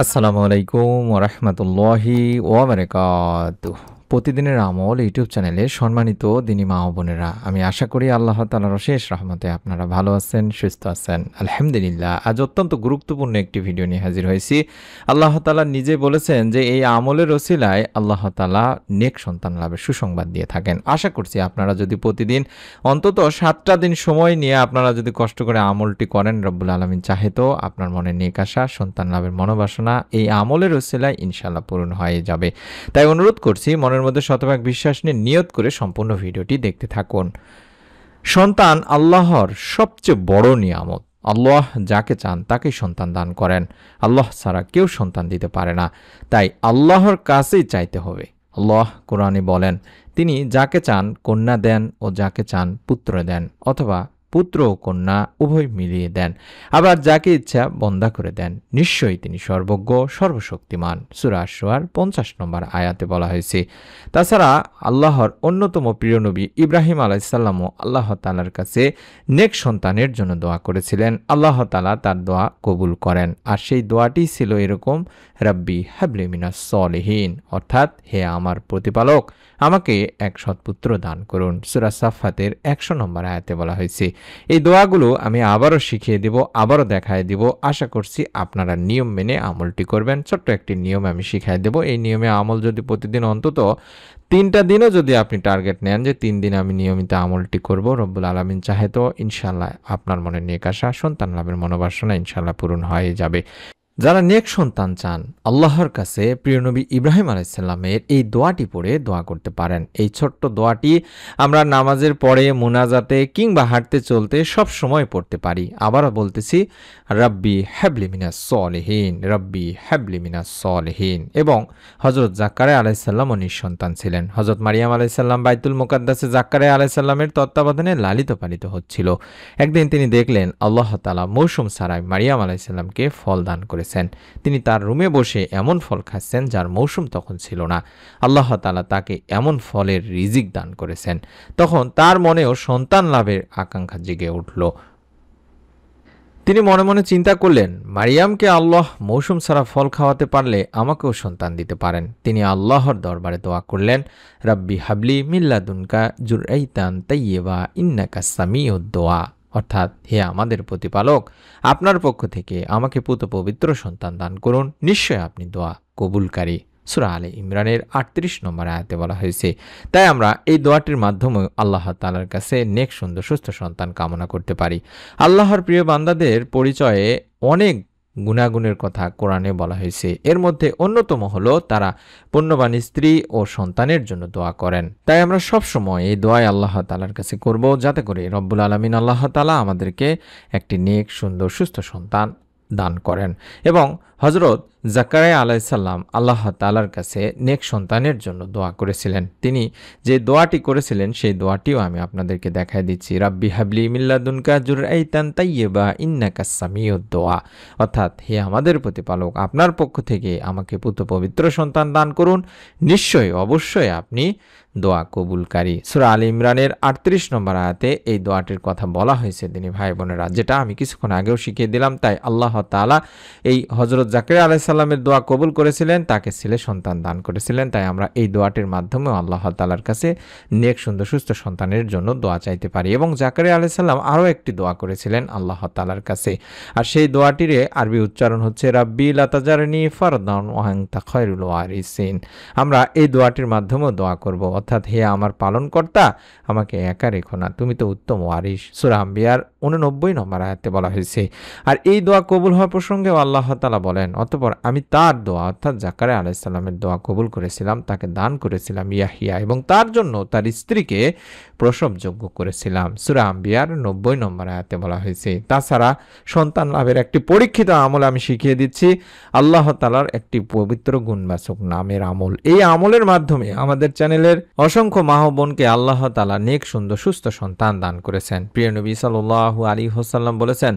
আসসালামু আলাইকুম ওরহমতুল্লাহি ওয়াবারাকাতুহ। প্রতিদিনের আমল ইউটিউব চ্যানেলে সম্মানিত দিনী মা ও বোনেরা, আমি আশা করি আল্লাহ তাআলার অশেষ রহমতে আপনারা ভালো আছেন, সুস্থ আছেন। আলহামদুলিল্লাহ। আজ অত্যন্ত গুরুত্বপূর্ণ একটি ভিডিও নিয়ে হাজির হয়েছি। আল্লাহ তাআলা নিজে বলেছেন যে এই আমলের ওসিলায় আল্লাহ তাআলা নেক সন্তান লাভের সুসংবাদ দিয়ে থাকেন। আশা করছি আপনারা যদি প্রতিদিন অন্তত 7টা দিন সময় নিয়ে আপনারা যদি কষ্ট করে আমলটি করেন, রব্বুল আলামিন চাহে তো আপনার মনে নেক আশা, সন্তান লাভের মনোবাসনা এই আমলের ওসিলায় ইনশাআল্লাহ পূরণ হয়ে যাবে। তাই অনুরোধ করছি, মনের মধ্যে শতভাগ বিশ্বাস নিয়ে নিয়ত করে সম্পূর্ণ ভিডিওটি দেখতে থাকুন। সন্তান আল্লাহর সবচেয়ে বড় নিয়ামত। আল্লাহ যাকে চান তাকেই সন্তান দান করেন। আল্লাহ ছাড়া কেউ সন্তান দিতে পারে না। তাই আল্লাহর কাছেই চাইতে হবে। আল্লাহ কোরআনে বলেন, তিনি যাকে চান কন্যা দেন ও যাকে চান পুত্র দেন, অথবা পুত্র ও কন্যা উভয় মিলিয়ে দেন। আবার যাকে ইচ্ছা বন্দা করে দেন। নিশ্চয়ই তিনি সর্বজ্ঞ সর্বশক্তিমান। সূরা আশ-শুআরা 50 নম্বর আয়াতে বলা হয়েছে। তাছাড়া আল্লাহর অন্যতম প্রিয় নবী ইব্রাহিম আলাইহিসসালামও আল্লাহ তাআলার কাছে নেক সন্তানের জন্য দোয়া করেছিলেন। আল্লাহ তাআলা তার দোয়া কবুল করেন। আর সেই দোয়াটি ছিল এরকম, রাব্বি হাবলি মিনাস সলিহিন, অর্থাৎ হে আমার প্রতিপালক, আমাকে এক সৎপুত্র দান করুন। সূরা সাফফাতের 100 নম্বর আয়াতে বলা হয়েছে। এই দোয়াগুলো আমি আবারও শিখিয়ে দিব, আবারও দেখায় দিব। আশা করছি আপনারা নিয়ম মেনে আমলটি করবেন। ছোট্ট একটি নিয়ম আমি শিখাই দেব। এই নিয়মে আমল যদি প্রতিদিন অন্তত 3টা দিনও যদি আপনি টার্গেট নেন যে 3 দিন আমি নিয়মিত আমলটি করব, রব্বুল আলামিন চাহে তো ইনশাআল্লাহ আপনার মনে নেক আশা, সন্তান লাভের মনোবাসনা ইনশাআল্লাহ পূরণ হয়ে যাবে। যারা নেক সন্তান চান, আল্লাহর কাছে প্রিয় নবী ইব্রাহিম আলাইহিসসালামের এই দোয়াটি পড়ে দোয়া করতে পারেন। এই ছোট্ট দোয়াটি আমরা নামাজের পরে, মুনাজাতে কিংবা হাঁটতে চলতে সব সময় পড়তে পারি। আবারও বলতেছি, রাব্বি হাবলি মিনাস সলিহিন, রাব্বি হাবলি মিনাস সলিহিন। এবং হযরত জাকারিয়া আলাইহিসসালামও নিঃসন্তান ছিলেন। হযরত মারিয়াম আলাইহিসসালাম বাইতুল মুকাদ্দাসে জাকারিয়া আলাইহিসসালামের তত্ত্বাবধানে লালিত পালিত হচ্ছিল। একদিন তিনি দেখলেন আল্লাহ তাআলা মৌসুম ছাড়াই মারিয়াম আলাইহিসসালামকে ফল দান করেছেন। তিনি তার রুমে বসে এমন ফল খাচ্ছেন যার মৌসুম তখন ছিল না। আল্লাহ তাআলা তাকে এমন ফলের রিজিক দান করেছেন। তখন তার মনেও সন্তান লাভের আকাঙ্ক্ষা জেগে উঠল। তিনি মনে মনে চিন্তা করলেন, মারিয়ামকে আল্লাহ মৌসুম ছাড়া ফল খাওয়াতে পারলে আমাকেও সন্তান দিতে পারেন। তিনি আল্লাহর দরবারে দোয়া করলেন, রাব্বি হাবলি মিল্লাদুনকা যুররাইতান তাইয়্যিবা ইন্নাকা সামিউদ দোয়া, অর্থাৎ হে আমাদের প্রতিপালক, আপনার পক্ষ থেকে আমাকে পুত পবিত্র সন্তান দান করুন, নিশ্চয় আপনি দোয়া কবুলকারী। সূরা আলে ইমরানের 38 নম্বর আয়াতে বলা হয়েছে। তাই আমরা এই দোয়াটির মাধ্যমে আল্লাহ তাআলার কাছে নেক সুন্দর সুস্থ সন্তান কামনা করতে পারি। আল্লাহর প্রিয় বান্দাদের পরিচয়ে অনেক গুণাগুণের কথা কোরআনে বলা হয়েছে। এর মধ্যে অন্যতম হলো তারা পুণ্যবান স্ত্রী ও সন্তানের জন্য দোয়া করেন। তাই আমরা সব সময় এই দোয়াই আল্লাহ তাআলার কাছে করব, যাতে করে রব্বুল আলামিন আল্লাহ তাআলা আমাদেরকে একটি নেক সুন্দর সুস্থ সন্তান দান করেন। এবং হযরত জাকারিয়া আলাইহিসসালাম আল্লাহ তাআলার কাছে নেক সন্তানের জন্য দোয়া করেছিলেন। তিনি যে দোয়াটি করেছিলেন সেই দোয়াটিও আমি আপনাদেরকে দেখাই দিচ্ছি, রাব্বি হাবলি মিল্লাদুনকা যুররাইতান তাইয়্যিবা ইন্নাকা সামিউদ দোয়া, অর্থাৎ হে আমাদের প্রতিপালক, আপনার পক্ষ থেকে আমাকে পুত্র পবিত্র সন্তান দান করুন, নিশ্চয়ই অবশ্যই আপনি দোয়া কবুলকারী। সূরা আলে ইমরানের 38 নম্বর আয়াতে এই দোয়াটির কথা বলা হয়েছে দিনী ভাই বোনেরা, যেটা আমি কিছুক্ষণ আগেও শিখিয়ে দিলাম। তাই আল্লাহ তাআলা এই হযরত জাকারিয়া আলাইহিসসালামের দোয়া কবুল করেছিলেন, তাকে ছেলে সন্তান দান করেছিলেন। তাই আমরা এই দোয়াটির মাধ্যমেও আল্লাহ তাআলার কাছে নেক সুন্দর সুস্থ সন্তানের জন্য দোয়া চাইতে পারি। এবং জাকারিয়া আলাইহিসসালাম আরও একটি দোয়া করেছিলেন আল্লাহ তাআলার কাছে, আর সেই দোয়াটির আরবি উচ্চারণ হচ্ছে, রাব্বি লা তাজারনি ফারদান ওয়া আনতা খায়রুল ওয়ারিসিন। আমরা এই দোয়াটির মাধ্যমেও দোয়া করব, অর্থাৎ হে আমার পালনকর্তা, আমাকে একা রেখো না, তুমি তো উত্তম ওয়ারিস। সূরা আম্বিয়ার 89 নম্বর আয়াতে বলা হয়েছে। আর এই দোয়া কবুল হওয়ার প্রসঙ্গেও আল্লাহ তাআলা বলেন, অতঃপর আমি তার দোয়া অর্থাৎ জাকারিয়া আলাইহিস সালামের দোয়া কবুল করেছিলাম, তাকে দান করেছিলাম ইয়াহিয়া, এবং তার জন্য তার স্ত্রীকে প্রসবযোগ্য করেছিলাম। সূরা আম্বিয়ার 90 নম্বর আয়াতে বলা হয়েছে। তাছাড়া সন্তান লাভের একটি পরীক্ষিত আমল আমি শিখিয়ে দিচ্ছি, আল্লাহ তাআলার একটি পবিত্র গুণবাচক নামের আমল। এই আমলের মাধ্যমে আমাদের চ্যানেলের অসংখ্য মা ও বোনকে আল্লাহ তাআলা নেক সুন্দর সুস্থ সন্তান দান করেছেন। প্রিয় নবী সাল্লাল্লাহু সাল্লাল্লাহু আলাইহি ওয়াসাল্লাম বলেছেন,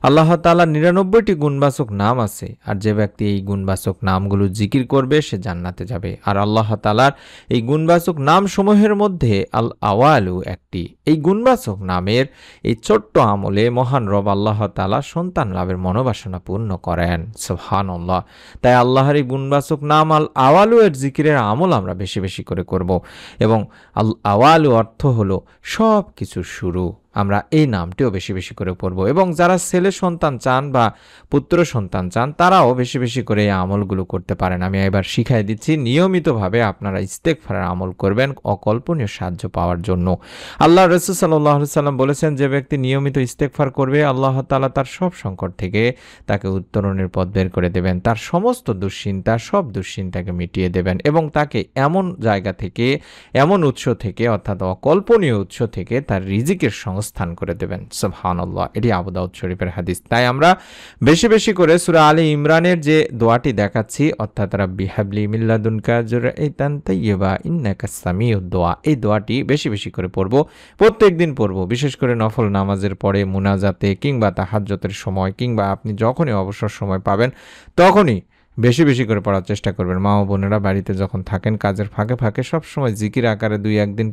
আল্লাহ তাআলার 99টি গুণবাচক নাম আছে, আর যে ব্যক্তি এই গুণবাচক নামগুলো জিকির করবে সে জান্নাতে যাবে। আর আল্লাহ তাআলার এই গুণবাচক নামসমূহের মধ্যে আল আওয়ালু একটি। এই গুণবাচক নামের এই ছোট্ট আমলে মহান রব আল্লাহ তাআলা সন্তান লাভের মনোবাসনা পূর্ণ করেন। সুবহানাল্লাহ। তাই আল্লাহর এই গুণবাচক নাম আল আওয়ালু এর জিকিরের আমল আমরা বেশি বেশি করে করব। এবং আল আওয়ালু অর্থ হলো সব কিছুর শুরু। আমরা এই নামটিও বেশি বেশি করে পড়ব। এবং যারা ছেলে সন্তান চান বা পুত্র সন্তান চান তারাও বেশি বেশি করে এই আমলগুলো করতে পারেন। আমি এবার শিখাই দিচ্ছি, নিয়মিতভাবে আপনারা ইস্তেগফারের আমল করবেন অকল্পনীয় সাহায্য পাওয়ার জন্য। আল্লাহ রাসূল সাল্লাল্লাহু আলাইহি ওয়াসাল্লাম বলেছেন, যে ব্যক্তি নিয়মিত ইস্তেগফার করবে আল্লাহ তাআলা তার সব সংকট থেকে তাকে উত্তরণের পথ বের করে দেবেন, তার সমস্ত দুশ্চিন্তা সব দুশ্চিন্তাকে মিটিয়ে দেবেন এবং তাকে এমন জায়গা থেকে, এমন উৎস থেকে, অর্থাৎ অকল্পনীয় উৎস থেকে তার রিজিকের সংস্থান করে দেবেন। সুবহানাল্লাহ। এটি আবু দাউদ শরীফের হাদিস। তাই আমরা বেশি বেশি করে সূরা আলে ইমরানের যে দোয়াটি দেখাচ্ছি, অর্থাৎ রাব্বি হাবলি মিন লাদুনকা যুররিয়াতান তাইয়্যিবা ইন্নাকা সামিউদ দোয়া, এই দোয়াটি বেশি বেশি করে পড়ব, প্রত্যেকদিন পড়ব। বিশেষ করে নফল নামাজের পরে মুনাজাতে কিংবা তাহাজ্জুদের সময় কিংবা আপনি যখনই অবসর সময় পাবেন তখনই বেশি বেশি করে পড়ার চেষ্টা করবেন। মা ও বোনেরা বাড়িতে যখন থাকেন কাজের ফাঁকে ফাঁকে সবসময় জিকির আকারে 2-1 দিন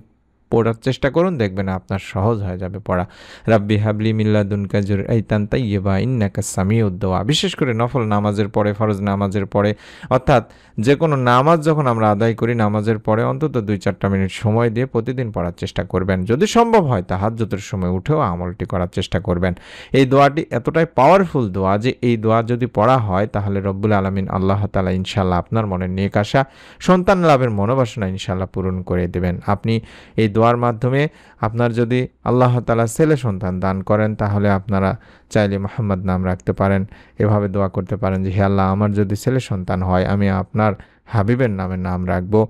পড়ার চেষ্টা করুন, দেখবেন আপনার সহজ হয়ে যাবে পড়া। রাব্বি হাবলি মিন লাদুনকা যুররিয়াতান তাইয়্যিবা ইন্নাকা সামিউদ দোয়া। বিশেষ করে নফল নামাজের পরে, ফরজ নামাজের পরে, অর্থাৎ যে কোনো নামাজ যখন আমরা আদায় করি নামাজের পরে অন্তত 2-4টা মিনিট সময় দিয়ে প্রতিদিন পড়ার চেষ্টা করবেন। যদি সম্ভব হয় তাহাজ্জুদের সময় উঠেও আমলটি করার চেষ্টা করবেন। এই দোয়াটি এতটাই পাওয়ারফুল দোয়া যে এই দোয়া যদি পড়া হয় তাহলে রব্বুল আলামিন আল্লাহ তাআলা ইনশাআল্লাহ আপনার মনের নেক আশা, সন্তান লাভের মনোবাসনা ইনশাআল্লাহ পূরণ করে দেবেন। আপনি এই দোয়ার মাধ্যমে আপনার যদি আল্লাহ তাআলা ছেলে সন্তান দান করেন তাহলে আপনারা চাইলে মুহাম্মদ নাম রাখতে পারেন। এভাবে দোয়া করতে পারেন যে, হে আল্লাহ, আমার যদি ছেলে সন্তান হয় আমি আপনার হাবিবের নামে নাম রাখবো।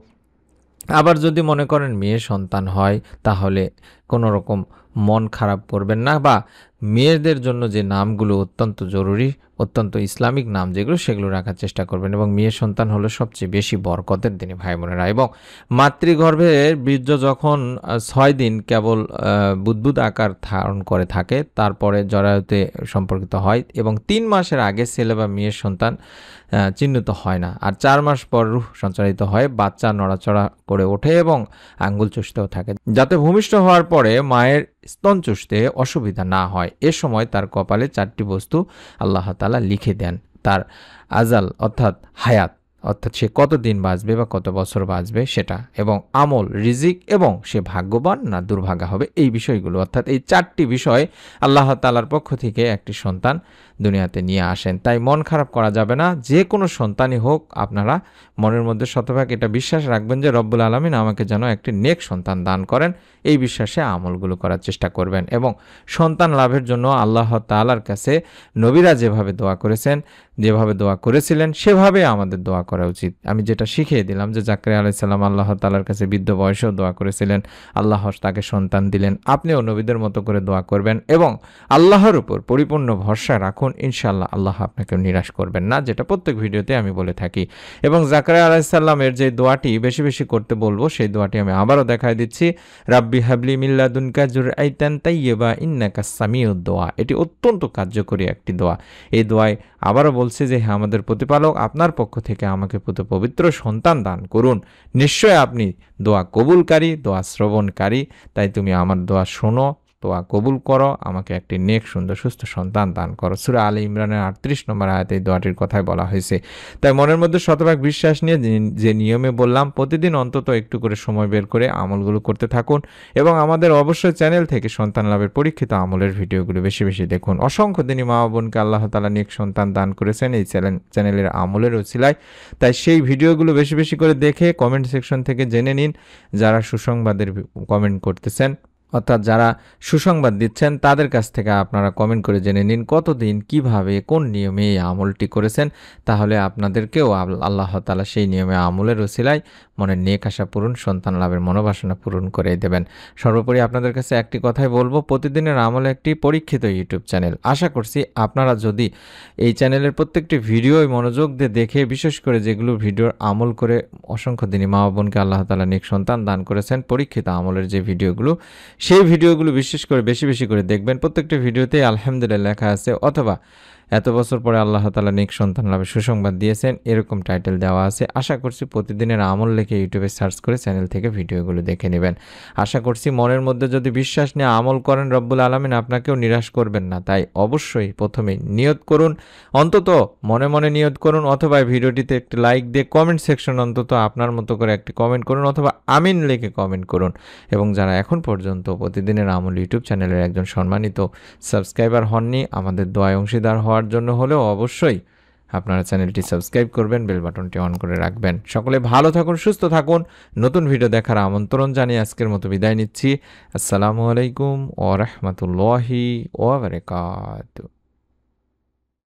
আবার যদি মনে করেন মেয়ে সন্তান হয় তাহলে কোনো রকম মন খারাপ করবেন না, বা মেয়েদের জন্য যে নামগুলো অত্যন্ত জরুরি, অত্যন্ত ইসলামিক নাম যেগুলো, সেগুলো রাখার চেষ্টা করবেন। এবং মেয়ে সন্তান হলো সবচেয়ে বেশি বরকতের দিনই ভাই বোনেরা। এবং মাতৃগর্ভের বীর্য যখন 6 দিন কেবল বুদবুদ আকার ধারণ করে থাকে, তারপরে জরায়ুতে সম্পর্কিত হয় এবং 3 মাসের আগে ছেলে বা মেয়ের সন্তান চিহ্নিত হয় না। আর 4 মাস পর রূহ সঞ্চারিত হয়, বাচ্চা নড়াচড়া করে ওঠে এবং আঙ্গুল চুষতেও থাকে, যাতে ভূমিষ্ঠ হওয়ার পরে মায়ের স্তন চুষতে অসুবিধা না হয়। এ সময় তার কপালে 4টি বস্তু আল্লাহ তাআলা লিখে দেন, তার আজাল অর্থাৎ হায়াত, অর্থাৎ সে কতদিন বাঁচবে বা কত বছর বাঁচবে সেটা, এবং আমল, রিজিক, এবং সে ভাগ্যবান না দুর্ভাগা হবে, এই বিষয়গুলো। অর্থাৎ এই 4টি বিষয় আল্লাহ তাআলার পক্ষ থেকে একটি সন্তান দুনিয়াতে নিয়ে আসেন। তাই মন খারাপ করা যাবে না। যে কোনো সন্তানই হোক, আপনারা মনের মধ্যে শতভাগ এটা বিশ্বাস রাখবেন যে রব্বুল আলামিন আমাকে যেন একটি নেক সন্তান দান করেন, এই বিশ্বাসে আমলগুলো করার চেষ্টা করবেন। এবং সন্তান লাভের জন্য আল্লাহ তাআলার কাছে নবীরা যেভাবে দোয়া করেছেন, যেভাবে দোয়া করেছিলেন, সেভাবে আমাদের দোয়া করা উচিত। আমি যেটা শিখিয়ে দিলাম যে জাকারিয়া আলাইহিস সালাম আল্লাহ তাআলার কাছে বৃদ্ধ বয়সেও দোয়া করেছিলেন, আল্লাহ তাকে সন্তান দিলেন। আপনিও নবীদের মতো করে দোয়া করবেন এবং আল্লাহর উপর পরিপূর্ণ ভরসা রাখুন। ইনশাআল্লাহ আল্লাহ আপনাকে নিরাশ করবেন না, যেটা প্রত্যেক ভিডিওতে আমি বলে থাকি। এবং জাকারিয়া আলাইহিস সালামের যে দোয়াটি বেশি বেশি করতে বলবো, সেই দোয়াটি আমি আবারও দেখাই দিচ্ছি। রাব্বি হাবলি মিন লাদুনকা যুররিয়াতান তাইয়্যিবা ইন্নাকা সামিউদ দোয়া। এটি অত্যন্ত কার্যকরী একটি দোয়া। এই দোয়ায় আবারও বলছে যে, হ্যাঁ আমাদের প্রতিপালক, আপনার পক্ষ থেকে আমাকে পবিত্র সন্তান দান করুন। নিশ্চয় আপনি দোয়া কবুলকারী, দোয়া শ্রবণকারী। তাই তুমি আমার দোয়া শোনো, দোয়া কবুল করো, আমাকে একটি নেক, সুন্দর, সুস্থ সন্তান দান করো। সূরা আলে ইমরানের 38 নম্বর আয়াতে এই দোয়াটির কথাই বলা হয়েছে। তাই মনের মধ্যে শতভাগ বিশ্বাস নিয়ে যে নিয়মে বললাম, প্রতিদিন অন্তত একটু করে সময় বের করে আমলগুলো করতে থাকুন। এবং আমাদের অবশ্যই চ্যানেল থেকে সন্তান লাভের পরীক্ষিত আমলের ভিডিওগুলো বেশি বেশি দেখুন। অসংখ্য দিনই মা বোনকে আল্লাহ তাআলা নেক সন্তান দান করেছেন এই চ্যানেলের আমলের ওসিলায়। তাই সেই ভিডিওগুলো বেশি বেশি করে দেখে কমেন্ট সেকশন থেকে জেনে নিন। যারা সুসংবাদের কমেন্ট করতেছেন, অর্থাৎ যারা সুসংবাদ দিচ্ছেন, তাদের কাছ থেকে আপনারা কমেন্ট করে জেনে নিন কতদিন, কিভাবে, কোন নিয়মে এই আমলটি করেছেন। তাহলে আপনাদেরকেও আল্লাহ তাআলা সেই নিয়মে আমলের ওসিলায় মনের নেক আশা পূরণ, সন্তান লাভের মনোবাসনা পূরণ করে দেবেন। সর্বোপরি আপনাদের কাছে একটি কথাই বলবো, প্রতিদিনের আমল একটি পরীক্ষিত ইউটিউব চ্যানেল। আশা করছি আপনারা যদি এই চ্যানেলের প্রত্যেকটি ভিডিওই মনোযোগ দিয়ে দেখে, বিশেষ করে যেগুলো ভিডিওর আমল করে অসংখ্য দিনই মা বোনকে আল্লাহ তাআলা নেক সন্তান দান করেছেন, পরীক্ষিত আমলের যে ভিডিওগুলো, সেই ভিডিওগুলো বিশেষ করে বেশি বেশি করে দেখবেন। প্রত্যেকটা ভিডিওতেই আলহামদুলিল্লাহ লেখা আছে, অথবা এত বছর পরে আল্লাহ তাআলা নেক সন্তান লাভের সুসংবাদ দিয়েছেন, এরকম টাইটেল দেওয়া আছে। আশা করছি প্রতিদিনের আমল লিখে ইউটিউবে সার্চ করে চ্যানেল থেকে ভিডিওগুলো দেখে নেবেন। আশা করছি মনের মধ্যে যদি বিশ্বাস নিয়ে আমল করেন, রব্বুল আলামিন আপনাকেও নিরাশ করবেন না। তাই অবশ্যই প্রথমেই নিয়ত করুন, অন্তত মনে মনে নিয়ত করুন, অথবা ভিডিওটিতে একটি লাইক দিয়ে কমেন্ট সেকশন অন্তত আপনার মতো করে একটি কমেন্ট করুন, অথবা আমিন লিখে কমেন্ট করুন। এবং যারা এখন পর্যন্ত প্রতিদিনের আমল ইউটিউব চ্যানেলের একজন সম্মানিত সাবস্ক্রাইবার হননি, আমাদের দোয়ায় অংশীদার হওয়ার জন্য হলেও অবশ্যই আপনারা চ্যানেলটি সাবস্ক্রাইব করবেন, বেল বাটনটি অন করে রাখবেন। সকলে ভালো থাকুন, সুস্থ থাকুন। নতুন ভিডিও দেখার আমন্ত্রণ জানিয়ে আজকের মতো বিদায় নিচ্ছি। আসসালামু আলাইকুম ওয়া রাহমাতুল্লাহি ওয়া বারাকাতুহু।